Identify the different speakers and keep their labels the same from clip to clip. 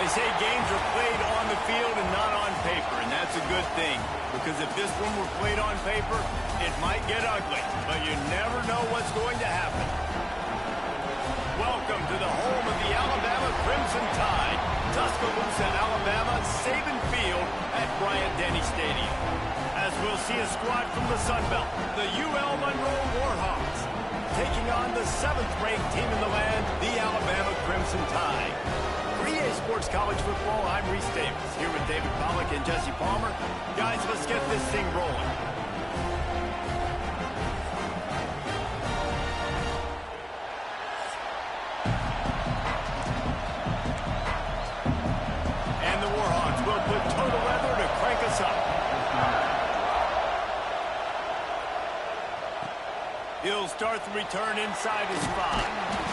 Speaker 1: They say games are played on the field and not on paper, and that's a good thing. Because if this one were played on paper, it might get ugly. But you never know what's going to happen. Welcome to the home of the Alabama Crimson Tide. Tuscaloosa, Alabama, Saban Field at Bryant-Denny Stadium. As we'll see a squad from the Sun Belt, the UL Monroe Warhawks, taking on the 7th-ranked team in the land, the Alabama Crimson Tide. For EA Sports College Football, I'm Reese Davis, here with David Pollack and Jesse Palmer. Guys, let's get this thing rolling. And the Warhawks will put total leather to crank us up. He'll start the return inside his 5.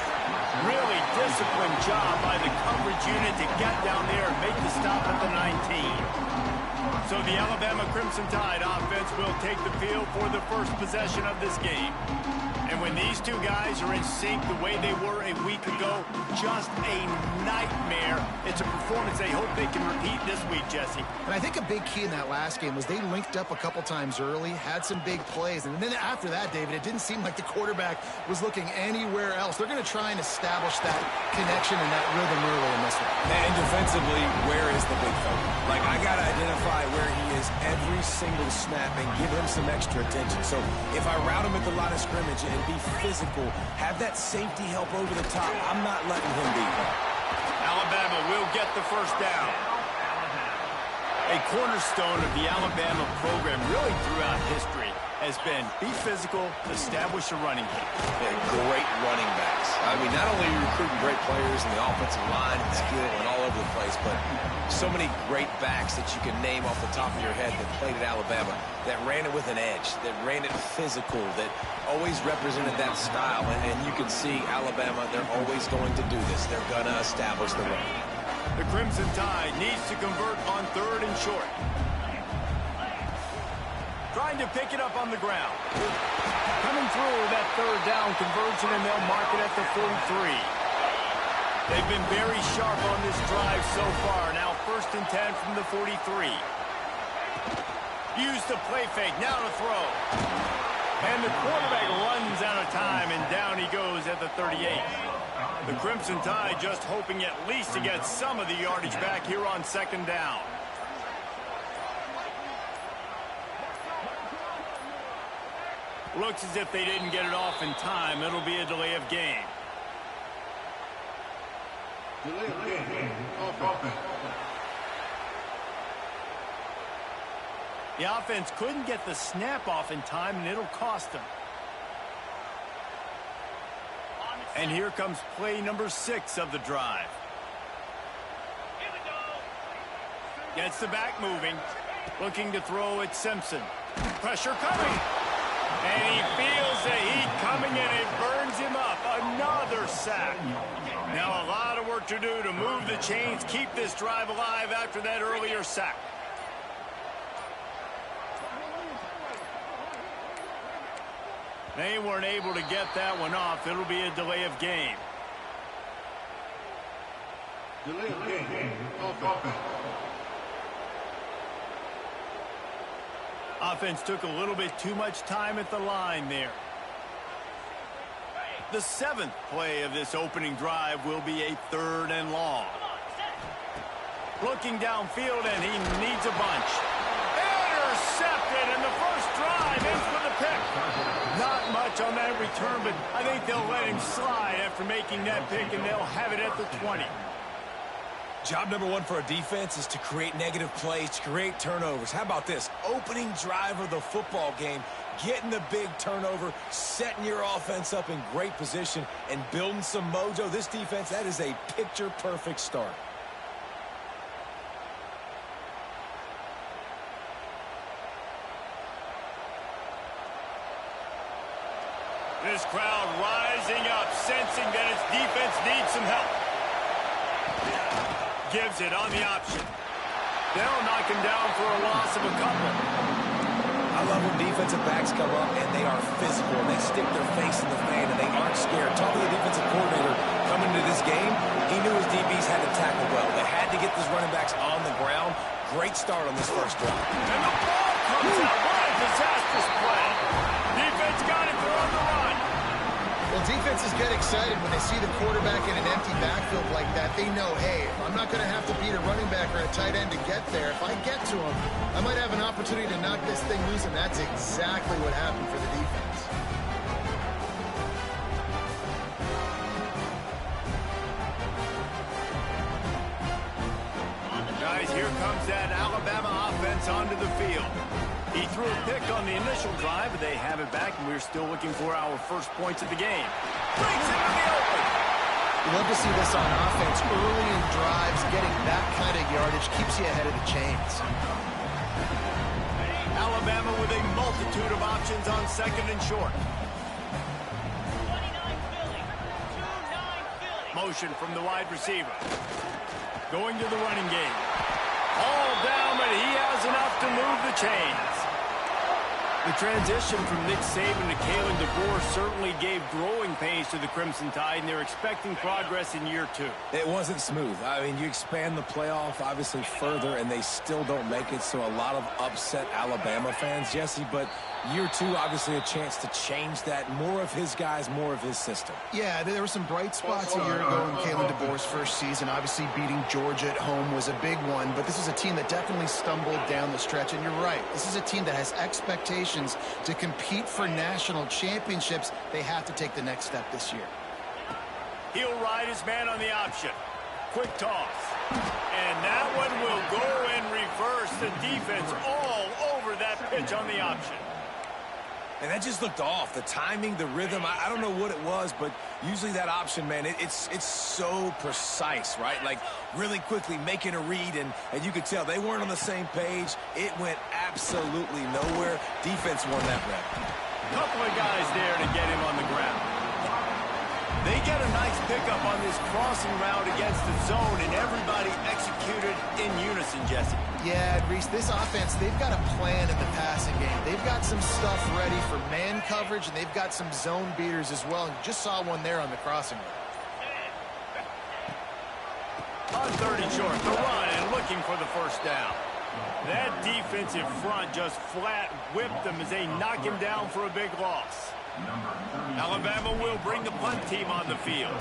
Speaker 1: Really disciplined job by the coverage unit to get down there and make the stop at the 19. So the Alabama Crimson Tide offense will take the field for the first possession of this game. And when these two guys are in sync the way they were a week ago, just a nightmare. It's a performance they hope they can repeat this week, Jesse.
Speaker 2: And I think a big key in that last game was they linked up a couple times early, had some big plays, and then after that, David, it didn't seem like the quarterback was looking anywhere else. They're going to try and establish that connection and that rhythm early in this one.
Speaker 3: And defensively, where is the big fella? Like, I got to identify where he is every single snap and give him some extra attention. So if I route him at the line of scrimmage and be physical, have that safety help over the top, I'm not letting him beat him.
Speaker 1: Alabama will get the first down. A cornerstone of the Alabama program really throughout history has been be physical, establish a running game.
Speaker 3: Yeah, great running backs. I mean, not only are you recruiting great players in the offensive line and skill and all over the place, but so many great backs that you can name off the top of your head that played at Alabama, that ran it with an edge, that ran it physical, that always represented that style. And you can see Alabama, they're always going to do this. They're going to establish the run.
Speaker 1: The Crimson Tide needs to convert on 3rd and short. Trying to pick it up on the ground. Coming through that 3rd down conversion, and they'll mark it at the 43. They've been very sharp on this drive so far. Now 1st and 10 from the 43. Use the play fake. Now to throw. And the quarterback runs out of time, and down he goes at the 38. The Crimson Tide just hoping at least to get some of the yardage back here on 2nd down. Looks as if they didn't get it off in time. It'll be a delay of game.
Speaker 4: Delay of game. Offense.
Speaker 1: The offense couldn't get the snap off in time, and it'll cost them. And here comes play number 6 of the drive. Gets the back moving. Looking to throw at Simpson. Pressure coming. And he feels the heat coming, and it burns him up. Another sack. Now a lot of work to do to move the chains, keep this drive alive after that earlier sack. They weren't able to get that one off. It'll be a delay of game.
Speaker 4: Delay of game. Offense.
Speaker 1: Offense took a little bit too much time at the line there. The 7th play of this opening drive will be a 3rd and long. Looking downfield, and he needs a bunch. Intercepted, and the first drive ends with a pick. Not much on that return, but I think they'll let him slide after making that pick, and they'll have it at the 20.
Speaker 3: Job number 1 for a defense is to create negative plays, to create turnovers. How about this? Opening drive of the football game, getting the big turnover, setting your offense up in great position, and building some mojo. This defense, that is a picture-perfect start.
Speaker 1: This crowd rising up, sensing that its defense needs some help. Gives it on the option. They'll knock him down for a loss of a couple.
Speaker 3: I love when defensive backs come up and they are physical and they stick their face in the fan and they aren't scared. Talk to the defensive coordinator coming into this game, he knew his DBs had to tackle well. They had to get those running backs on the ground. Great start on this first drive.
Speaker 1: And the ball comes out. What a disastrous play. Defense got it. They're on the run.
Speaker 2: Well, defenses get excited when they see the quarterback in an empty backfield like that. They know, hey, I'm not going to have to beat a running back or a tight end to get there. If I get to him, I might have an opportunity to knock this thing loose, and that's exactly what happened for the defense.
Speaker 1: Guys, here comes that Alabama offense onto the field. He threw a pick on the initial drive, but they have it back, and we're still looking for our first points of the game. Breaks into the open.
Speaker 2: You love to see this on offense. Early in drives, getting that kind of yardage keeps you ahead of the chains.
Speaker 1: Alabama with a multitude of options on second and short. Motion from the wide receiver. Going to the running game. All down, but he has enough to move the chains. The transition from Nick Saban to Kalen DeBoer certainly gave growing pains to the Crimson Tide, and they're expecting progress in year 2.
Speaker 3: It wasn't smooth. I mean, you expand the playoff, obviously, further, and they still don't make it, so a lot of upset Alabama fans, Jesse, but year 2, obviously, a chance to change that. More of his guys, more of his system.
Speaker 2: Yeah, there were some bright spots a year ago in Kalen DeBoer's first season. Obviously, beating Georgia at home was a big one, but this is a team that definitely stumbled down the stretch, and you're right. This is a team that has expectations to compete for national championships. They have to take the next step this year.
Speaker 1: He'll ride his man on the option. Quick toss. And that one will go in reverse. The defense all over that pitch on the option.
Speaker 3: And that just looked off. The timing, the rhythm, I don't know what it was, but usually that option, man, it's so precise, right? Like, really quickly making a read, and you could tell they weren't on the same page. It went absolutely nowhere. Defense won that rep.
Speaker 1: Couple of guys there to get him on the ground. They get a nice pickup on this crossing route against the zone, and everybody executed in unison, Jesse.
Speaker 2: Yeah, Reese, this offense, they've got a plan in the passing game. They've got some stuff ready for man coverage, and they've got some zone beaters as well. And just saw one there on the crossing route.
Speaker 1: On 30 short, the run, and looking for the first down. That defensive front just flat whipped them as they knock him down for a big loss. Alabama will bring the punt team on the field.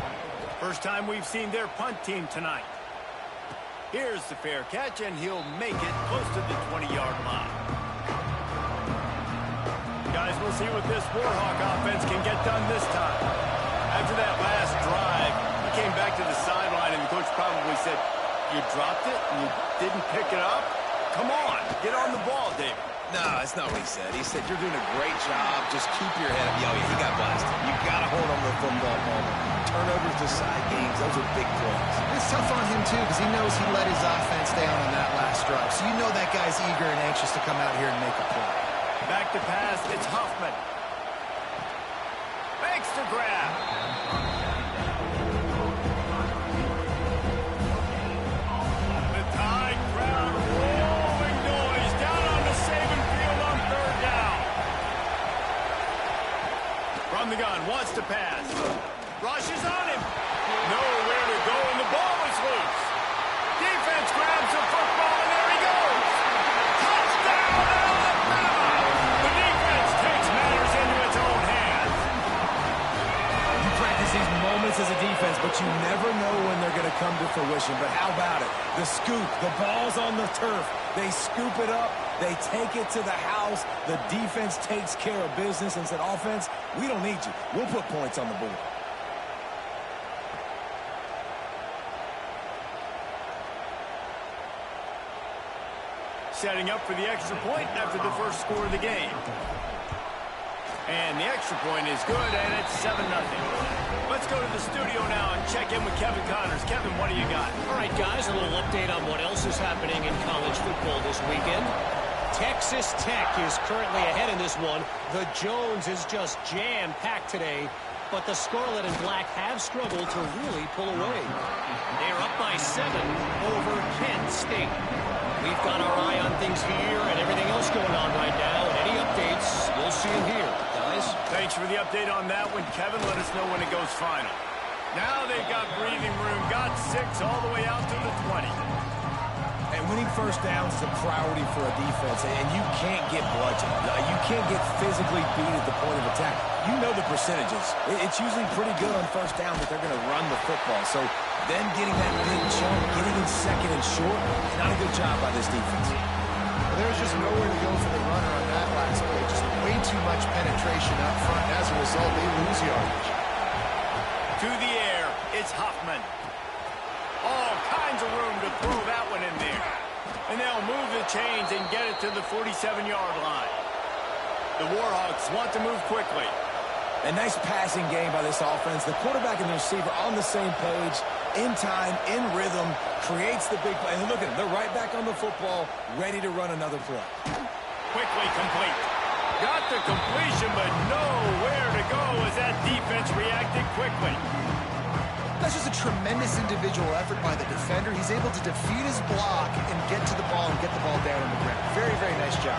Speaker 1: First time we've seen their punt team tonight. Here's the fair catch, and he'll make it close to the 20-yard line. Guys, we'll see what this Warhawk offense can get done this time. After that last drive, he came back to the sideline, and the coach probably said, "You dropped it and you didn't pick it up? Come on, get on the ball, David."
Speaker 3: No, that's not what he said. He said, "You're doing a great job. Just keep your head up." Yeah, he got blasted. You got to hold on to the football, Palmer. Turnovers decide games. Those are big plays.
Speaker 2: It's tough on him, too, because he knows he let his offense down on that last drive. So you know that guy's eager and anxious to come out here and make a play.
Speaker 1: Back to pass, it's Huffman. Makes the grab. The Tide crowd rolling noise down on the Saban field on third down. From the gun, wants to pass. Rushes on him. Nowhere to go, and the ball is loose. Defense grabs the football, and there he goes. Touchdown, Alabama! The defense takes matters into its own hands.
Speaker 3: You practice these moments as a defense, but you never know when they're going to come to fruition. But how about it? The scoop, the ball's on the turf. They scoop it up. They take it to the house. The defense takes care of business and said, "Offense, we don't need you. We'll put points on the board."
Speaker 1: Setting up for the extra point after the first score of the game. And the extra point is good, and it's 7-0. Let's go to the studio now and check in with Kevin Connors. Kevin, what do you got?
Speaker 5: All right, guys, a little update on what else is happening in college football this weekend. Texas Tech is currently ahead in this one. The Jones is just jam-packed today, but the Scarlet and Black have struggled to really pull away. They're up by 7 over Kent State. We've got our eye on things here and everything else going on right now, and any updates, we'll see them here. Guys?
Speaker 1: Thanks for the update on that one, Kevin. Let us know when it goes final. Now they've got breathing room. Got 6 all the way out to the 20.
Speaker 3: And winning first downs is a priority for a defense, and you can't get bludgeoned. You can't get physically beat at the point of attack. You know the percentages. It's usually pretty good on first down that they're going to run the football. So them getting that big chunk, getting in second and short, not a good job by this defense.
Speaker 2: Well, there's just nowhere to go for the runner on that last play. Just way too much penetration up front. As a result, they lose yardage.
Speaker 1: To the air, it's Hoffman. All kinds of room to throw that one in there. And they'll move the chains and get it to the 47-yard line. The Warhawks want to move quickly.
Speaker 3: A nice passing game by this offense. The quarterback and the receiver on the same page, in time, in rhythm, creates the big play. And look at them. They're right back on the football, ready to run another play.
Speaker 1: Quickly complete. Got the completion, but nowhere to go as that defense reacted quickly.
Speaker 2: That's just a tremendous individual effort by the defender. He's able to defeat his block and get to the ball and get the ball down on the ground. Very, very nice job.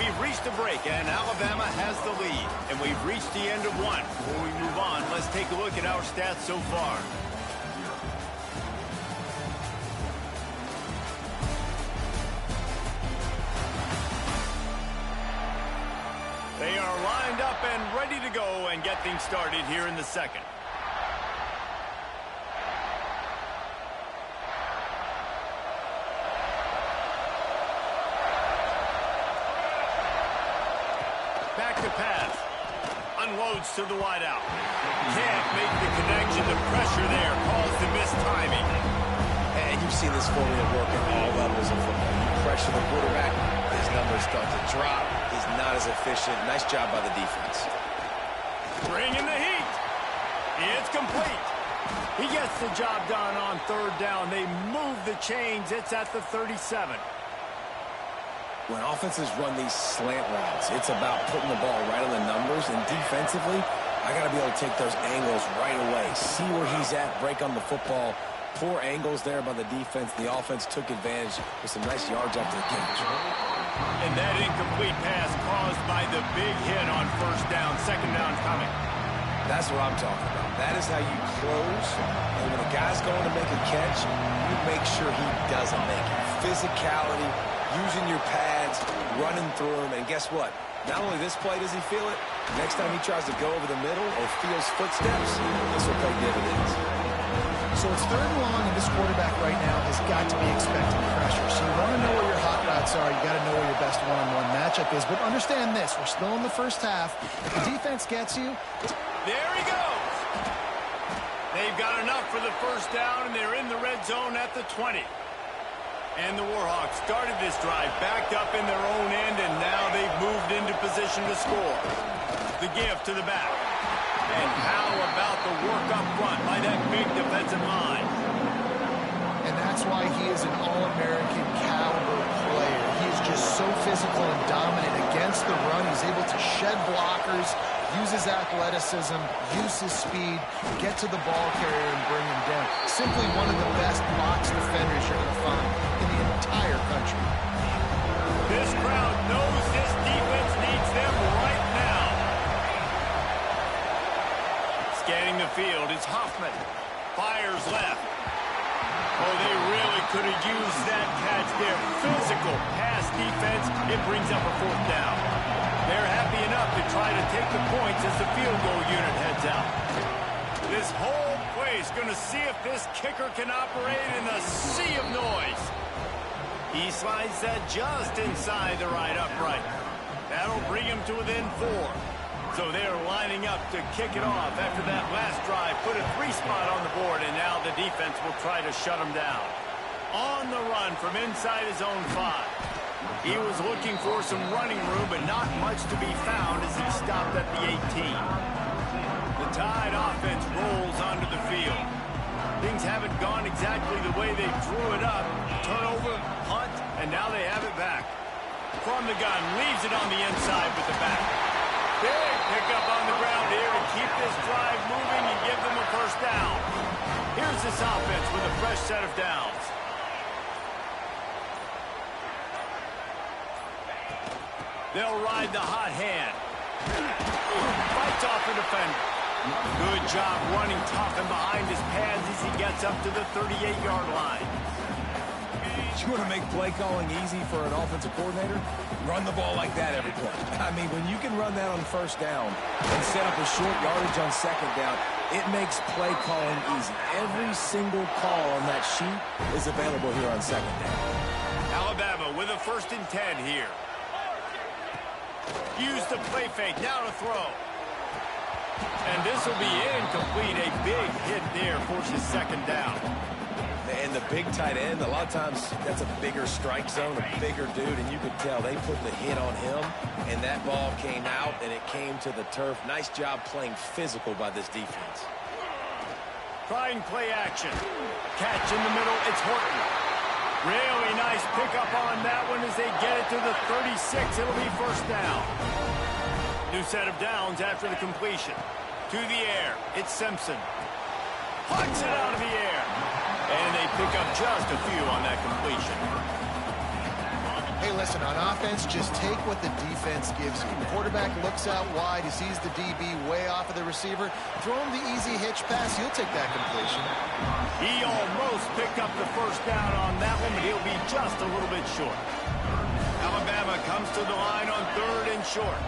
Speaker 1: We've reached a break, and Alabama has the lead. And we've reached the end of one. Before we move on, let's take a look at our stats so far. They are lined up and ready to go and get things started here in the second. Back to pass. Unloads to the wideout. Can't make the connection. The pressure there caused the mistiming.
Speaker 3: And you've seen this formula work at all levels of football. You pressure the quarterback, his numbers start to drop. He's not as efficient. Nice job by the defense.
Speaker 1: Bringing the heat. It's complete. He gets the job done on third down. They move the chains. It's at the 37.
Speaker 3: When offenses run these slant routes, it's about putting the ball right on the numbers. And defensively, I got to be able to take those angles right away. See where he's at, break on the football. Poor angles there by the defense. The offense took advantage with some nice yards after the catch.
Speaker 1: And that incomplete pass caused by the big hit on first down. Second down coming.
Speaker 3: That's what I'm talking about. That is how you close. And when a guy's going to make a catch, you make sure he doesn't make it. Physicality, using your pads, running through them. And guess what? Not only this play does he feel it, next time he tries to go over the middle or feels footsteps, this will pay dividends.
Speaker 2: So it's third and long, and this quarterback right now has got to be expecting pressure. So you want to know where your hot routes are. You got to know where your best one-on-one matchup is. But understand this, we're still in the first half. If the defense gets you...
Speaker 1: There he goes. They've got enough for the first down, and they're in the red zone at the 20. And the Warhawks started this drive, backed up in their own end, and now they've moved into position to score. The give to the back. And how about the work up front by that big defensive line?
Speaker 2: And that's why he is an All-American caliber player. He is just so physical and dominant against the run. He's able to shed blockers, use his athleticism, use his speed, get to the ball carrier and bring him down. Simply one of the best box defenders you're going to find in the entire country.
Speaker 1: This crowd knows this defense needs them right now. Scanning the field, it's Hoffman. Fires left. Oh, they really could have used that catch there. Physical pass defense. It brings up a fourth down. They're happy enough to try to take the points as the field goal unit heads out. This whole place going to see if this kicker can operate in the sea of noise. He slides that just inside the right upright. That'll bring him to within 4. So they're lining up to kick it off after that last drive. Put a 3-spot on the board, and now the defense will try to shut him down. On the run from inside his own 5. He was looking for some running room, but not much to be found as he stopped at the 18. The Tide offense rolls onto the field. Things haven't gone exactly the way they drew it up. Turnover, punt, and now they have it back. From the gun, leaves it on the inside with the back. Big pickup on the ground here to keep this drive moving and give them a first down. Here's this offense with a fresh set of downs. They'll ride the hot hand. Fights off the defender. Good job running tough and behind his pads as he gets up to the 38-yard line.
Speaker 3: You want to make play calling easy for an offensive coordinator? Run the ball like that every play. I mean, when you can run that on first down and set up a short yardage on second down, it makes play calling easy. Every single call on that sheet is available here on second down.
Speaker 1: Alabama with a 1st and 10 here. Use the play fake, now to throw. And this will be incomplete. A big hit there forces second down.
Speaker 3: And the big tight end, a lot of times that's a bigger strike zone, a bigger dude, and you could tell they put the hit on him, and that ball came out, and it came to the turf. Nice job playing physical by this defense.
Speaker 1: Trying play action. Catch in the middle, it's Horton. Really nice pickup on that one as they get it to the 36. It'll be 1st down. New set of downs after the completion. To the air, it's Simpson. Hucks it out of the air. And they pick up just a few on that completion.
Speaker 2: Hey, listen, on offense, just take what the defense gives you. Quarterback looks out wide. He sees the DB way off of the receiver. Throw him the easy hitch pass. He'll take that completion.
Speaker 1: He almost picked up the 1st down on that one, but he'll be just a little bit short. Alabama comes to the line on 3rd and short.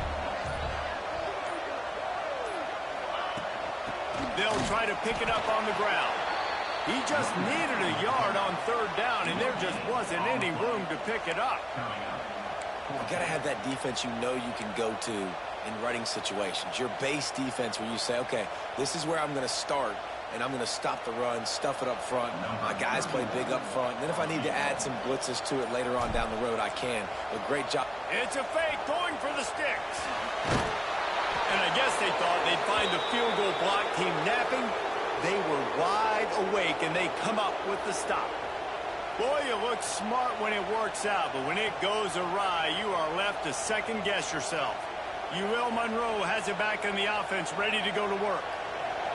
Speaker 1: They'll try to pick it up on the ground. He just needed a yard on 3rd down, and there just wasn't any room to pick it up.
Speaker 3: You got to have that defense you know you can go to in running situations. Your base defense where you say, okay, this is where I'm going to start, and I'm going to stop the run, stuff it up front. My guys play big up front. And then if I need to add some blitzes to it later on down the road, I can. But great job.
Speaker 1: It's a fake going for the sticks. And I guess they thought they'd find the field goal block team napping. They were wide awake, and they come up with the stop. Boy, you look smart when it works out, but when it goes awry, you are left to second-guess yourself. UL Monroe has it back in the offense, ready to go to work.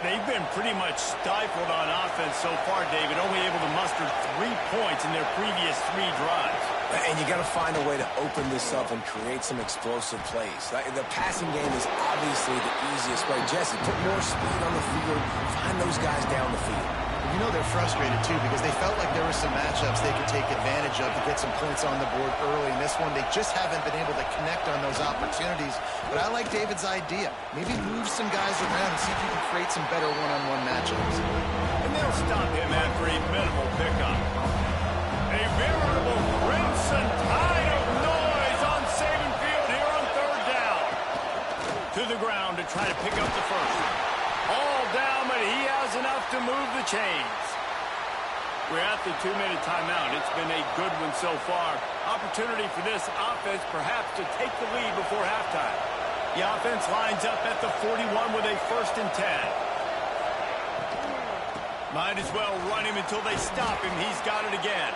Speaker 1: They've been pretty much stifled on offense so far, David, only able to muster 3 points in their previous 3 drives.
Speaker 3: And you got to find a way to open this up and create some explosive plays. The passing game is obviously the easiest way. Jesse, put more speed on the field. Find those guys down the field.
Speaker 2: You know they're frustrated, too, because they felt like there were some matchups they could take advantage of to get some points on the board early. In this one, they just haven't been able to connect on those opportunities. But I like David's idea. Maybe move some guys around and see if you can create some better one-on-one matchups.
Speaker 1: And they'll stop him after a minimal pickup. A veritable crimson tide of noise on Saban Field here on 3rd down. To the ground to try to pick up the 1st. All down, but he has enough to move the chains. We're at the 2-minute timeout. It's been a good one so far. Opportunity for this offense perhaps to take the lead before halftime. The offense lines up at the 41 with a 1st and 10. Might as well run him until they stop him. He's got it again.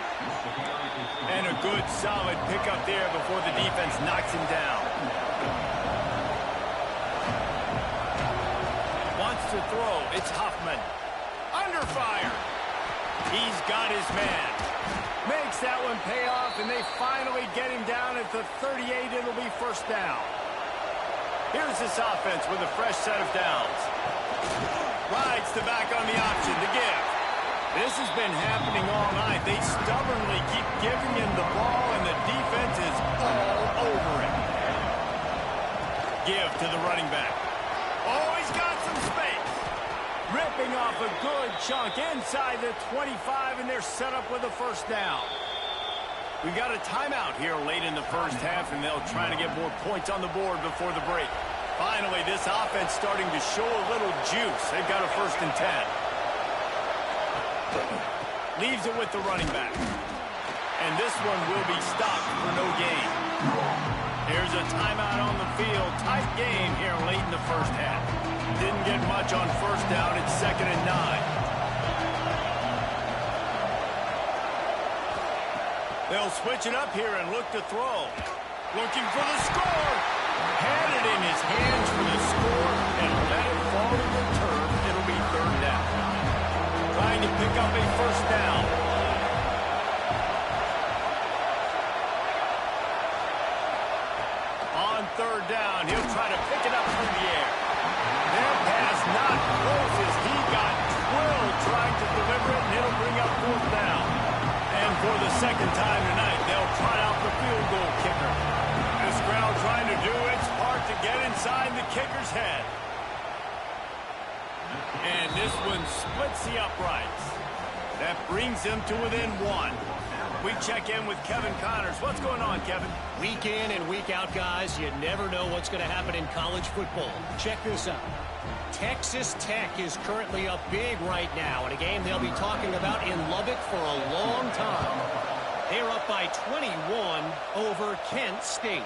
Speaker 1: And a good, solid pickup there before the defense knocks him down. Wants to throw. It's Huffman. Under fire. He's got his man. Makes that one pay off, and they finally get him down at the 38. It'll be 1st down. Here's this offense with a fresh set of downs. Rides the back on the option to give. This has been happening all night. They stubbornly keep giving him the ball, and the defense is all over it. Give to the running back. Oh, he's got some space. Ripping off a good chunk inside the 25, and they're set up with a 1st down. We've got a timeout here late in the 1st half, and they'll try to get more points on the board before the break. Finally, this offense starting to show a little juice. They've got a 1st and 10. Leaves it with the running back. And this one will be stopped for no gain. Here's a timeout on the field. Tight game here late in the 1st half. Didn't get much on 1st down. It's 2nd and 9. They'll switch it up here and look to throw. Looking for the score. Had it in his hands for the score and let it fall to the turf. It'll be 3rd down. Trying to pick up a 1st down. On second time tonight, they'll trot out the field goal kicker. This crowd trying to do its part to get inside the kicker's head. And this one splits the uprights. That brings them to within one. We check in with Kevin Connors. What's going on, Kevin?
Speaker 5: Week in and week out, guys, you never know what's going to happen in college football. Check this out. Texas Tech is currently up big right now in a game they'll be talking about in Lubbock for a long time. They're up by 21 over Kent State.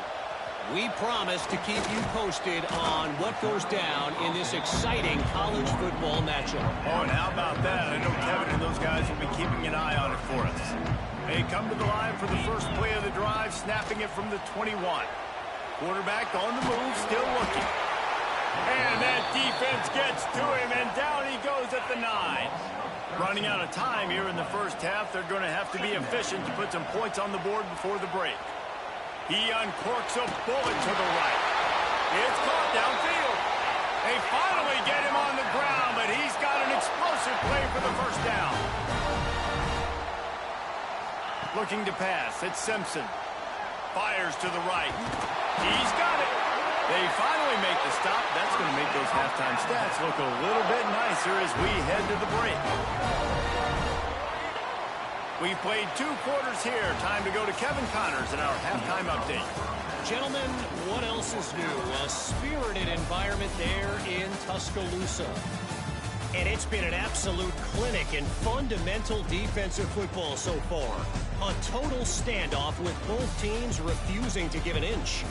Speaker 5: We promise to keep you posted on what goes down in this exciting college football matchup.
Speaker 1: Oh, and how about that? I know Kevin and those guys will be keeping an eye on it for us. They come to the line for the first play of the drive, snapping it from the 21. Quarterback on the move, still looking. And that defense gets to him, and down he goes at the 9. Running out of time here in the first half, they're going to have to be efficient to put some points on the board before the break. He uncorks a bullet to the right. It's caught downfield. They finally get him on the ground, but he's got an explosive play for the first down. Looking to pass, it's Simpson. Fires to the right. He's got it. They finally make the stop. That's going to make those halftime stats look a little bit nicer as we head to the break. We've played 2 quarters here. Time to go to Kevin Connors in our halftime update.
Speaker 5: Gentlemen, what else is new? A spirited environment there in Tuscaloosa. And it's been an absolute clinic in fundamental defensive football so far. A total standoff with both teams refusing to give an inch.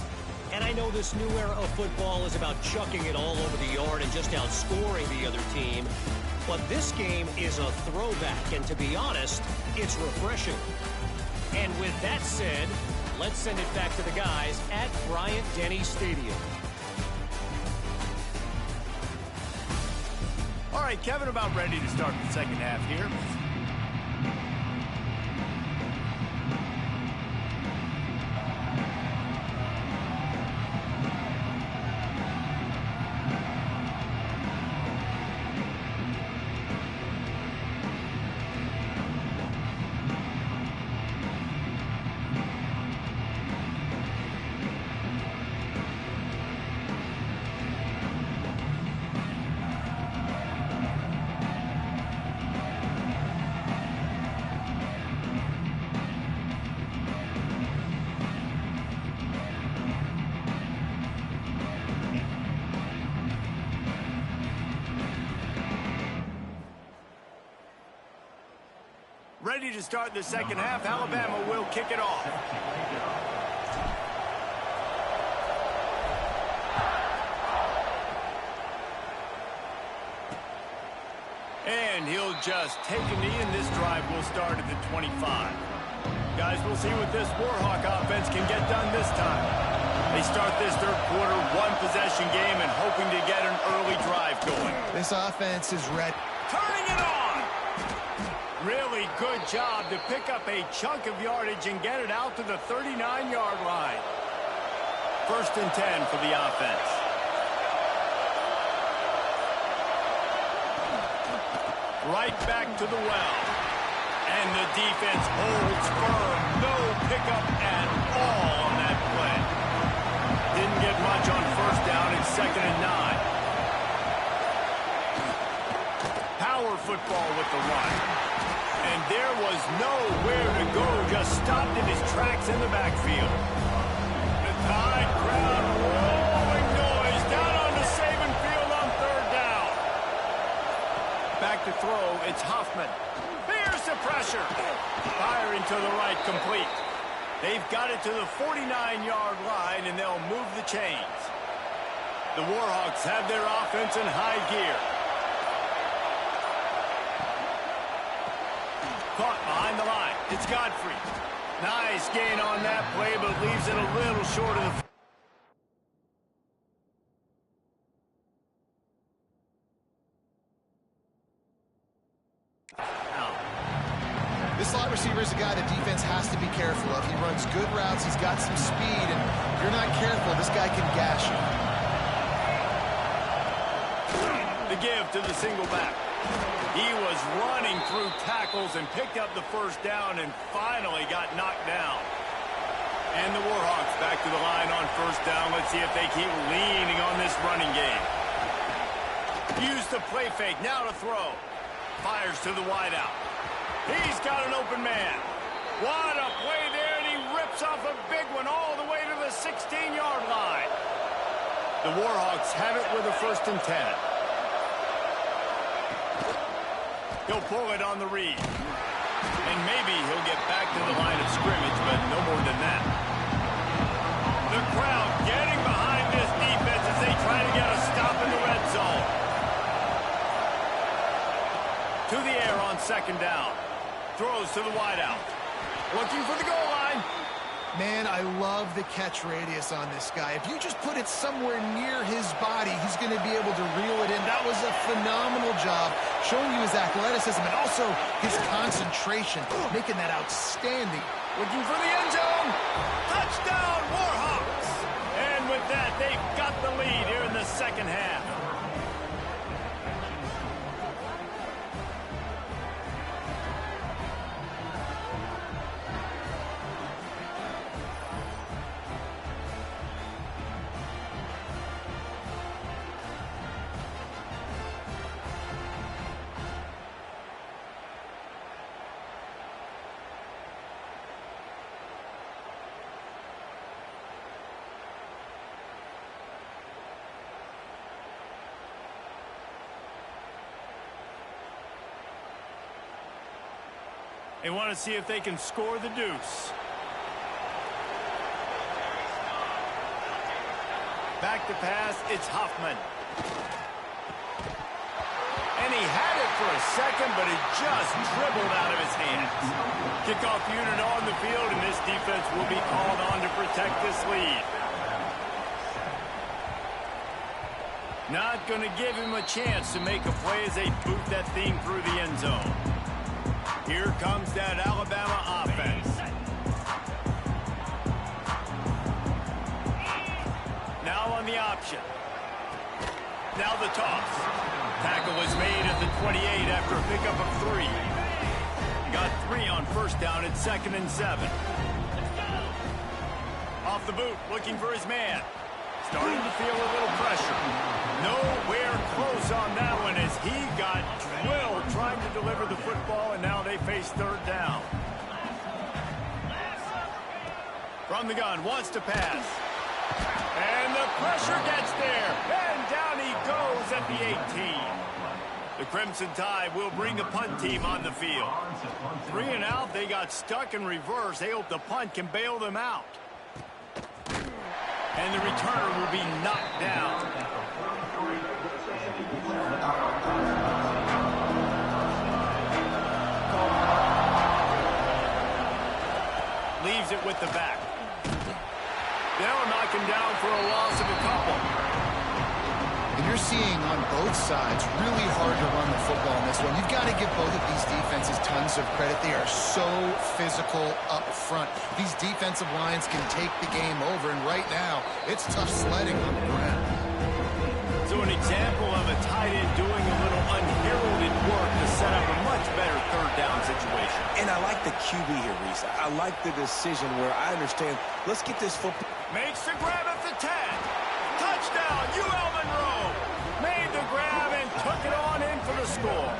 Speaker 5: And I know this new era of football is about chucking it all over the yard and just outscoring the other team. But this game is a throwback, and to be honest, it's refreshing. And with that said, let's send it back to the guys at Bryant-Denny Stadium.
Speaker 1: All right, Kevin, about ready to start the second half here. Ready to start the second half. Alabama will kick it off. And he'll just take a knee, and this drive will start at the 25. Guys, we'll see what this Warhawk offense can get done this time. They start this third quarter, 1-possession game, and hoping to get an early drive going.
Speaker 2: This offense is ready.
Speaker 1: Turning it on! Really good job to pick up a chunk of yardage and get it out to the 39-yard line. 1st and 10 for the offense. Right back to the well. And the defense holds firm. No pickup at all on that play. Didn't get much on first down. It's 2nd and 9. Power football with the run. And there was nowhere to go, just stopped in his tracks in the backfield. The Tide crowd rolling noise down on the Saban field on 3rd down. Back to throw, it's Huffman. Here's the pressure. Firing to the right, complete. They've got it to the 49-yard line, and they'll move the chains. The Warhawks have their offense in high gear. Caught behind the line. It's Godfrey. Nice gain on that play, but leaves it a little short of the...
Speaker 2: This slot receiver is a guy the defense has to be careful of. He runs good routes. He's got some speed, and if you're not careful, this guy can gash you.
Speaker 1: The give to the single back. He was running through tackles and picked up the first down and finally got knocked down. And the Warhawks back to the line on first down. Let's see if they keep leaning on this running game. Use the play fake. Now to throw. Fires to the wideout. He's got an open man. What a play there, and he rips off a big one all the way to the 16-yard line. The Warhawks have it with a 1st and 10. He'll pull it on the read. And maybe he'll get back to the line of scrimmage, but no more than that. The crowd getting behind this defense as they try to get a stop in the red zone. To the air on 2nd down. Throws to the wideout. Looking for the goal line.
Speaker 2: Man, I love the catch radius on this guy. If you just put it somewhere near his body, he's going to be able to reel it in. That was a phenomenal job, showing you his athleticism and also his concentration, making that outstanding.
Speaker 1: Looking for the end zone. Touchdown, Warhawks. And with that, they've got the lead here in the 2nd half. They want to see if they can score the deuce. Back to pass, it's Huffman. And he had it for a second, but it just dribbled out of his hands. Kickoff unit on the field, and this defense will be called on to protect this lead. Not going to give him a chance to make a play as they boot that thing through the end zone. Here comes that Alabama offense. Now on the option. Now the toss. Tackle is made at the 28 after a pickup of 3. Got 3 on 1st down at 2nd and 7. Off the boot, looking for his man. Starting to feel a little pressure. Nowhere close on that one as he got drilled trying to deliver the football, and now they face 3rd down. From the gun, wants to pass. And the pressure gets there. And down he goes at the 18. The Crimson Tide will bring a punt team on the field. 3 and out, they got stuck in reverse. They hope the punt can bail them out. And the returner will be knocked down. Leaves it with the back. They'll knock him down for a loss of a couple.
Speaker 2: And you're seeing on both sides really hard to run the football in this one. You've got to give both of these defenses tons of credit. They are so physical up front. These defensive lines can take the game over, and right now, it's tough sledding on the ground.
Speaker 1: So an example of a tight end doing a little unheralded work to set up a much better 3rd down situation.
Speaker 3: And I like the QB here, Reese. I like the decision where I understand, let's get this football.
Speaker 1: Makes the grab at the 10. Touchdown, UL Monroe. Made the grab and took it on in for the score.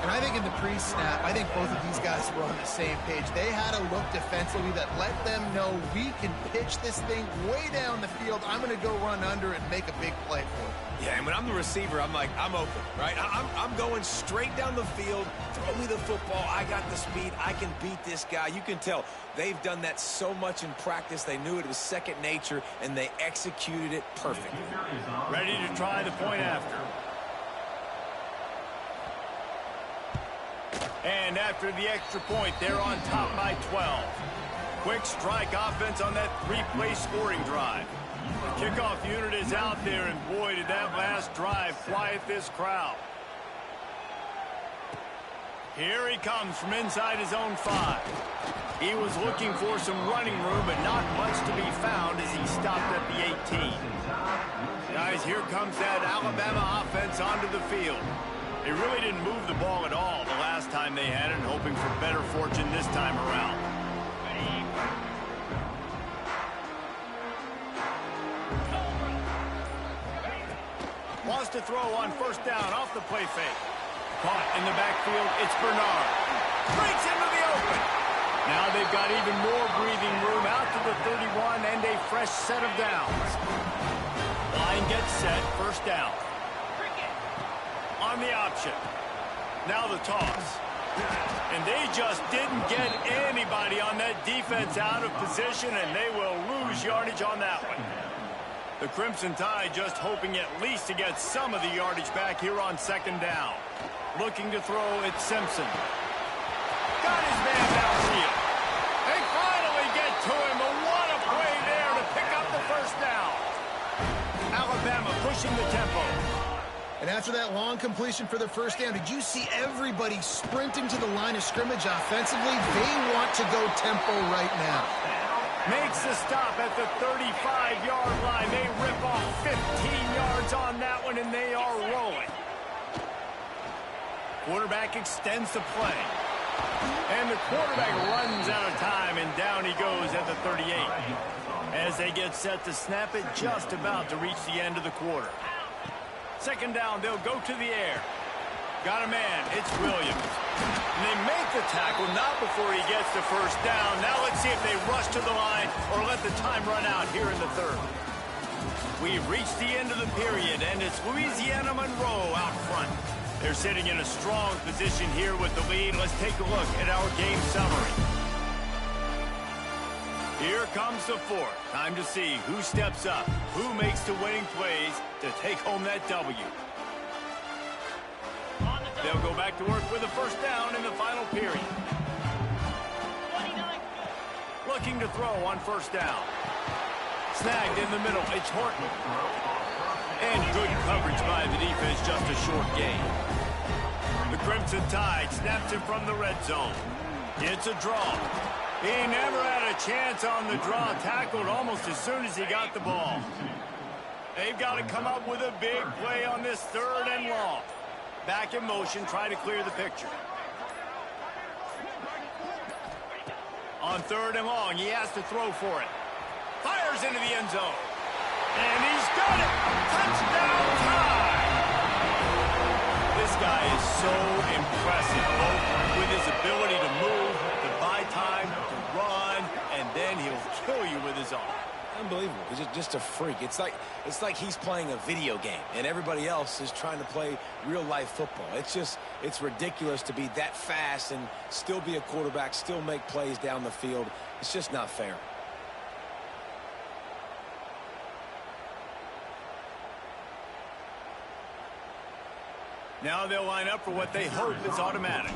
Speaker 2: And I think in the pre-snap, I think both of these guys were on the same page. They had a look defensively that let them know we can pitch this thing way down the field. I'm going to go run under and make a big play for it.
Speaker 3: Yeah, and when I'm the receiver, I'm like, I'm open, right? I'm going straight down the field. Throw me the football. I got the speed. I can beat this guy. You can tell they've done that so much in practice. They knew it was second nature, and they executed it perfectly.
Speaker 1: Ready to try the point after. And after the extra point, they're on top by 12. Quick strike offense on that 3-play scoring drive. The kickoff unit is out there, and boy, did that last drive quiet this crowd. Here he comes from inside his own 5. He was looking for some running room, but not much to be found as he stopped at the 18. Guys, here comes that Alabama offense onto the field. They really didn't move the ball at all the last time they had it, hoping for better fortune this time around. Wants to throw on first down off the play fake. Caught in the backfield, it's Bernard. Breaks into the open. Now they've got even more breathing room out to the 31 and a fresh set of downs. Line gets set, first down. On the option. Now the toss. And they just didn't get anybody on that defense out of position, and they will lose yardage on that one. The Crimson Tide just hoping at least to get some of the yardage back here on second down. Looking to throw, it's Simpson. Got his man downfield. They finally get to him, but what a play there to pick up the first down. Alabama pushing the tempo.
Speaker 2: And after that long completion for the first down, did you see everybody sprinting to the line of scrimmage offensively? They want to go tempo right now.
Speaker 1: Makes the stop at the 35-yard line. They rip off 15 yards on that one, and they are rolling. Quarterback extends the play. And the quarterback runs out of time, and down he goes at the 38. As they get set to snap it, just about to reach the end of the quarter. Second down, they'll go to the air. Got a man, it's Williams. And they make the tackle, not before he gets the first down. Now let's see if they rush to the line or let the time run out here in the third. We've reached the end of the period, and it's Louisiana Monroe out front. They're sitting in a strong position here with the lead. Let's take a look at our game summary. Here comes the fourth. Time to see who steps up, who makes the winning plays to take home that W. They'll go back to work with a first down in the final period. Looking to throw on first down. Snagged in the middle, it's Horton. And good coverage by the defense, just a short gain. The Crimson Tide snaps it from the red zone. It's a draw. He never had a chance on the draw, tackled almost as soon as he got the ball. They've got to come up with a big play on this third and long. Back in motion, try to clear the picture. On third and long, he has to throw for it. Fires into the end zone. And he's got it! Touchdown time! This guy is so impressive, both with his ability to move, to buy time, to run, and then he'll kill you with his arm.
Speaker 3: Unbelievable. He's just a freak. It's like he's playing a video game, and everybody else is trying to play real-life football. It's ridiculous to be that fast and still be a quarterback, still make plays down the field. It's just not fair.
Speaker 1: Now they'll line up for what they hope is automatic.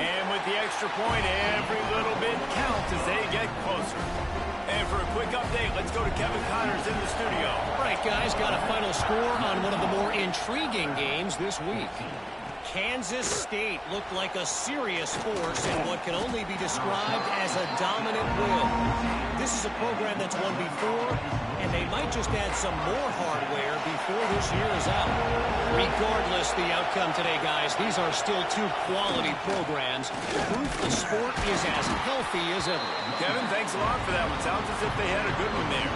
Speaker 1: And with the extra point, every little bit counts as they get closer. And for a quick update, let's go to Kevin Connors in the studio.
Speaker 5: All right, guys, got a final score on one of the more intriguing games this week. Kansas State looked like a serious force in what can only be described as a dominant win. This is a program that's won before, and they might just add some more hardware before this year is out. Regardless the outcome today, guys, these are still two quality programs. Proof the sport is as healthy as ever.
Speaker 1: Kevin, thanks a lot for that one. Sounds as if they had a good one there.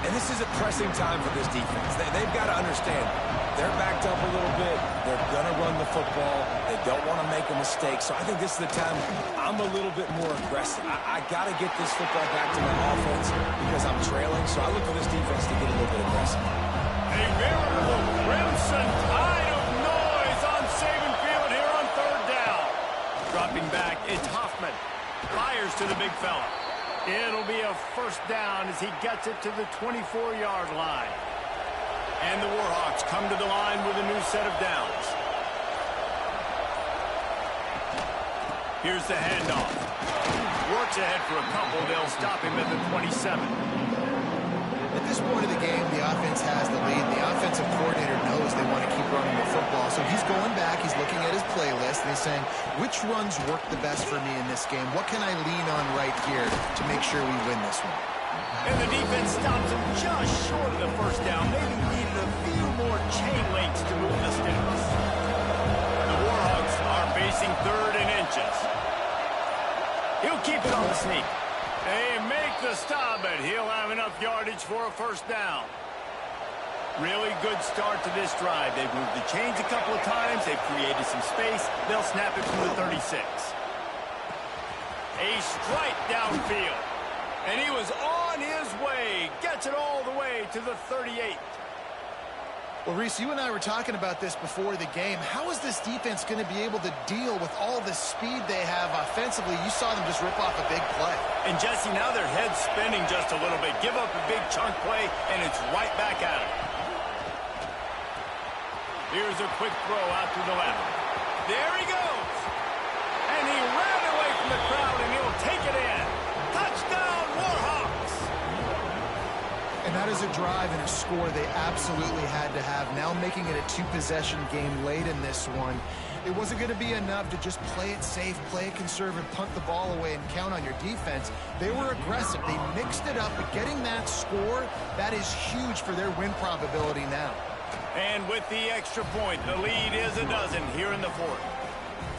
Speaker 3: And this is a pressing time for this defense. They've got to understand, they're backed up a little bit. They're going to run the football. They don't want to make a mistake. So I think this is the time I'm a little bit more aggressive. I got to get this football back to my offense because I'm trailing. So I look for this defense to get a little bit aggressive.
Speaker 1: A veritable Crimson Tide of noise on Saban Field here on third down. Dropping back, it's Hoffman. Fires to the big fella. It'll be a first down as he gets it to the 24-yard line. And the Warhawks come to the line with a new set of downs. Here's the handoff. Works ahead for a couple. They'll stop him at the 27.
Speaker 2: The this point of the game, the offense has the lead. The offensive coordinator knows they want to keep running the football. So he's going back, he's looking at his playlist, and he's saying, which runs work the best for me in this game? What can I lean on right here to make sure we win this one?
Speaker 1: And the defense stops him just short of the first down. Maybe needed a few more chain links to move the sticks. The Warhawks are facing 3rd and inches. He'll keep it on the sneak. They make the stop, but he'll have enough yardage for a first down. Really good start to this drive. They've moved the chains a couple of times. They've created some space. They'll snap it from the 36. A strike downfield. And he was on his way. Gets it all the way to the 38.
Speaker 2: Well, Reese, you and I were talking about this before the game. How is this defense going to be able to deal with all the speed they have offensively? You saw them just rip off a big play.
Speaker 1: And, Jesse, now their head's spinning just a little bit. Give up a big chunk play, and it's right back at him. Here's a quick throw out to the left. There he goes. And he ran away from the crowd, and he'll take it in. Touchdown, Warhawks.
Speaker 2: And that is a drive and a score they absolutely had to have. Now making it a 2-possession game late in this one. It wasn't going to be enough to just play it safe, play it conservative, punt the ball away, and count on your defense. They were aggressive. They mixed it up, but getting that score, that is huge for their win probability now.
Speaker 1: And with the extra point, the lead is a dozen here in the 4th.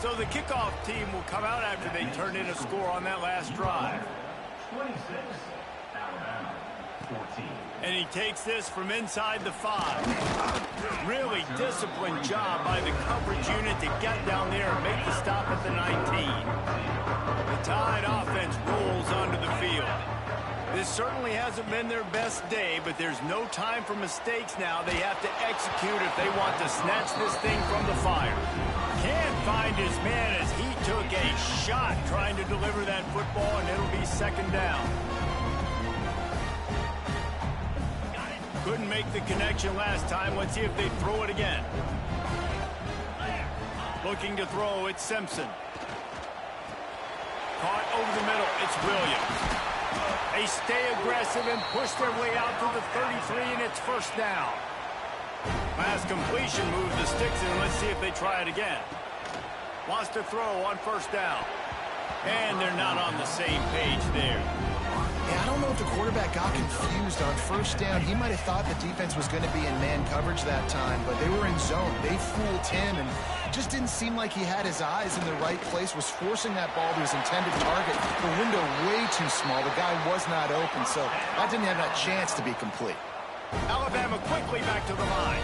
Speaker 1: So the kickoff team will come out after they turn in a score on that last drive.
Speaker 6: 26, Alabama, 14.
Speaker 1: And he takes this from inside the 5. Really disciplined job by the coverage unit to get down there and make the stop at the 19. The Tide offense rolls onto the field. This certainly hasn't been their best day, but there's no time for mistakes now. They have to execute if they want to snatch this thing from the fire. Can't find his man as he took a shot trying to deliver that football, and it'll be 2nd down. Couldn't make the connection last time. Let's see if they throw it again. Looking to throw, it's Simpson. Caught over the middle, it's Williams. They stay aggressive and push their way out to the 33, and it's 1st down. Last completion moves the sticks in. Let's see if they try it again. Wants to throw on 1st down. And they're not on the same page there.
Speaker 2: Yeah, I don't know if the quarterback got confused on 1st down. He might have thought the defense was going to be in man coverage that time, but they were in zone. They fooled him, and just didn't seem like he had his eyes in the right place, was forcing that ball to his intended target. The window way too small. The guy was not open, so that didn't have that chance to be complete.
Speaker 1: Alabama quickly back to the line.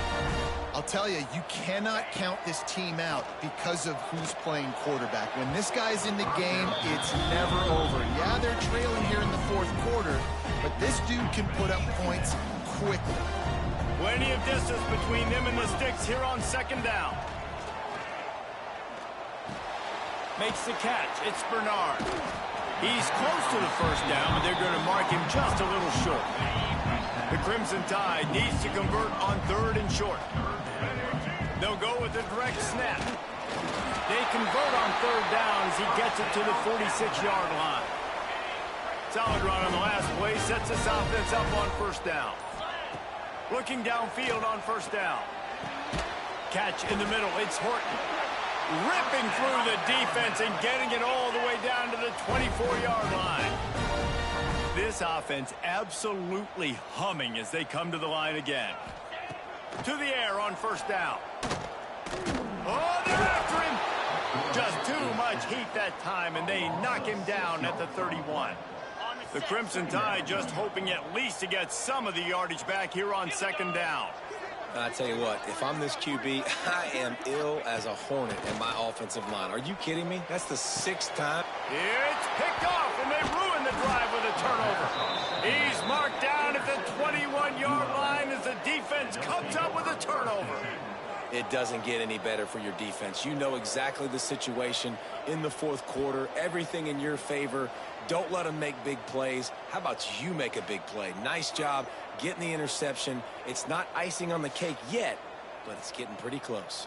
Speaker 2: I'll tell you, you cannot count this team out because of who's playing quarterback. When this guy's in the game, it's never over. Yeah, they're trailing here in the 4th quarter, but this dude can put up points quickly.
Speaker 1: Plenty of distance between them and the sticks here on 2nd down. Makes the catch. It's Bernard. He's close to the 1st down, but they're going to mark him just a little short. The Crimson Tide needs to convert on 3rd and short. They'll go with a direct snap. They convert on 3rd down as he gets it to the 46-yard line. Solid run on the last play. Sets this offense up on 1st down. Looking downfield on 1st down. Catch in the middle. It's Horton. Ripping through the defense and getting it all the way down to the 24-yard line. This offense absolutely humming as they come to the line again. To the air on 1st down. Oh, they're after him. Just too much heat that time, and they knock him down at the 31. The Crimson Tide just hoping at least to get some of the yardage back here on 2nd down.
Speaker 3: I tell you what, if I'm this QB, I am ill as a hornet in my offensive line. Are you kidding me? That's the 6th time.
Speaker 1: It's picked off, and they ruin the drive with a turnover. He's marked down at the 21-yard line as the defense comes up with a turnover.
Speaker 3: It doesn't get any better for your defense. You know exactly the situation in the 4th quarter. Everything in your favor. Don't let them make big plays. How about you make a big play? Nice job getting the interception. It's not icing on the cake yet, but it's getting pretty close.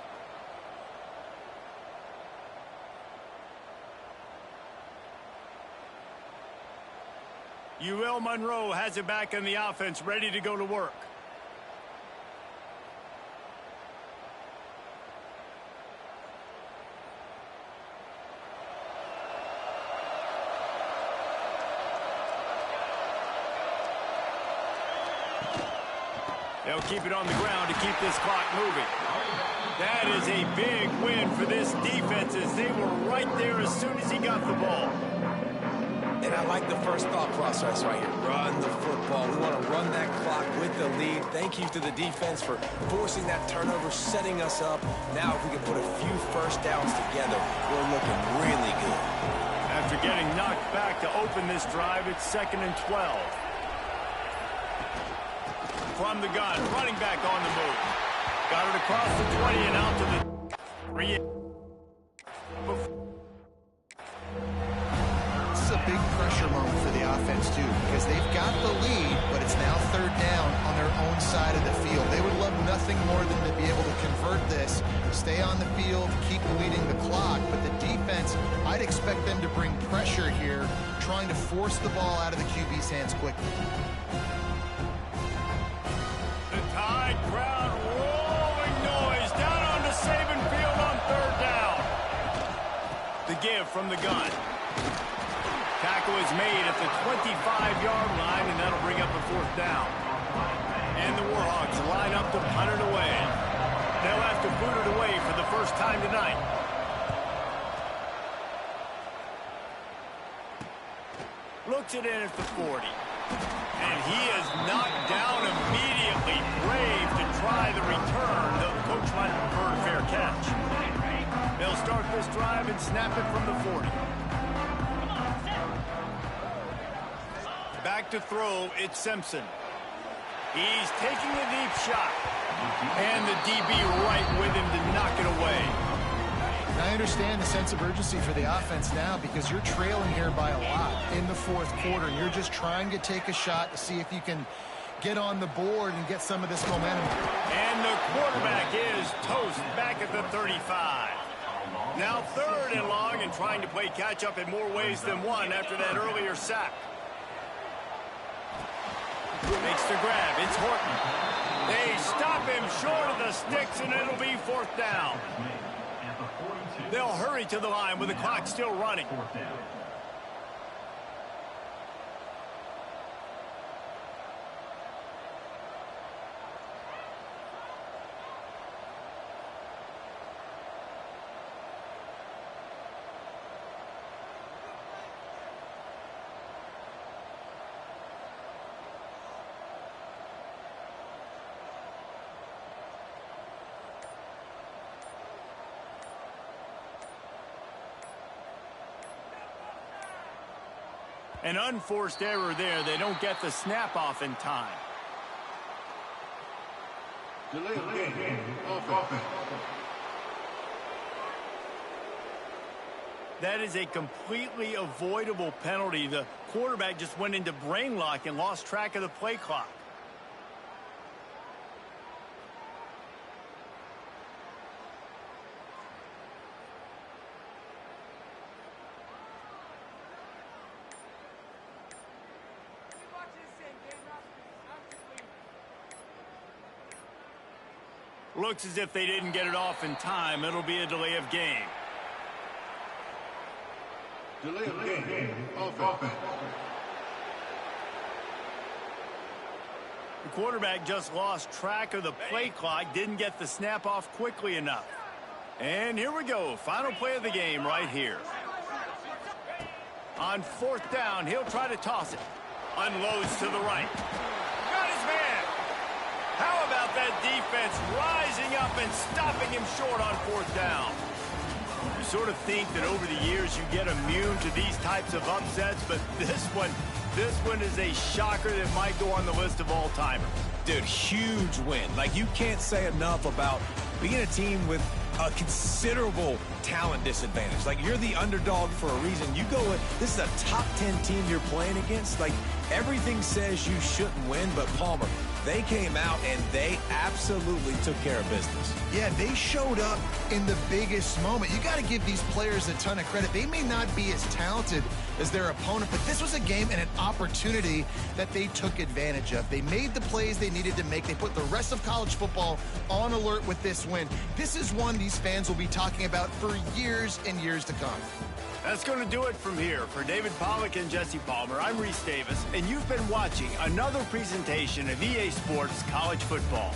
Speaker 1: UL Monroe has it back in the offense, ready to go to work. They'll keep it on the ground to keep this clock moving. That is a big win for this defense as they were right there as soon as he got the ball.
Speaker 3: And I like the first thought process right here. Run the football. We want to run that clock with the lead. Thank you to the defense for forcing that turnover, setting us up. Now if we can put a few first downs together, we're looking really good.
Speaker 1: After getting knocked back to open this drive, it's 2nd and 12. From the gun, running back on the move. Got it across the 20 and out to the 3.
Speaker 2: This is a big pressure moment for the offense, too, because they've got the lead, but it's now 3rd down on their own side of the field. They would love nothing more than to be able to convert this, stay on the field, keep leading the clock, but the defense, I'd expect them to bring pressure here, trying to force the ball out of the QB's hands quickly.
Speaker 1: Tide crowd rolling noise down onto Saban Field on 3rd down. The give from the gun. Tackle is made at the 25-yard line, and that'll bring up a 4th down. And the Warhawks line up to punt it away. They'll have to boot it away for the first time tonight. Looks it in at the 40. And he is knocked down immediately. Brave to try the return, though the coach might prefer a fair catch. They'll start this drive and snap it from the 40. Back to throw, it's Simpson. He's taking a deep shot. And the DB right with him to knock it away.
Speaker 2: I understand the sense of urgency for the offense now because you're trailing here by a lot in the 4th quarter, and you're just trying to take a shot to see if you can get on the board and get some of this momentum.
Speaker 1: And the quarterback is toast back at the 35. Now 3rd and long and trying to play catch-up in more ways than one after that earlier sack. Makes the grab. It's Horton. They stop him short of the sticks, and it'll be 4th down. They'll hurry to the line with the clock still running. An unforced error there. They don't get the snap off in time.
Speaker 4: Delay of game. Offense.
Speaker 1: That is a completely avoidable penalty. The quarterback just went into brain lock and lost track of the play clock. Looks as if they didn't get it off in time. It'll be a delay of game.
Speaker 4: Delay of game. Offense.
Speaker 1: The quarterback just lost track of the play clock, didn't get the snap off quickly enough. And here we go. Final play of the game right here. On 4th down, he'll try to toss it. Unloads to the right. Got his man. How about that defense rising up and stopping him short on 4th down? You sort of think that over the years you get immune to these types of upsets, but this one is a shocker that might go on the list of all-timers.
Speaker 3: Dude, huge win. Like, you can't say enough about being a team with a considerable talent disadvantage. Like, you're the underdog for a reason. You go with, this is a top 10 team you're playing against. Like, everything says you shouldn't win, but Palmer, They came out and they absolutely took care of business.
Speaker 2: Yeah, they showed up in the biggest moment. You got to give these players a ton of credit. They may not be as talented as their opponent, but this was a game and an opportunity that they took advantage of. They made the plays they needed to make. They put the rest of college football on alert with this win. This is one these fans will be talking about for years and years to come.
Speaker 1: That's going to do it from here. For David Pollack and Jesse Palmer, I'm Reese Davis, and you've been watching another presentation of EA Sports College Football.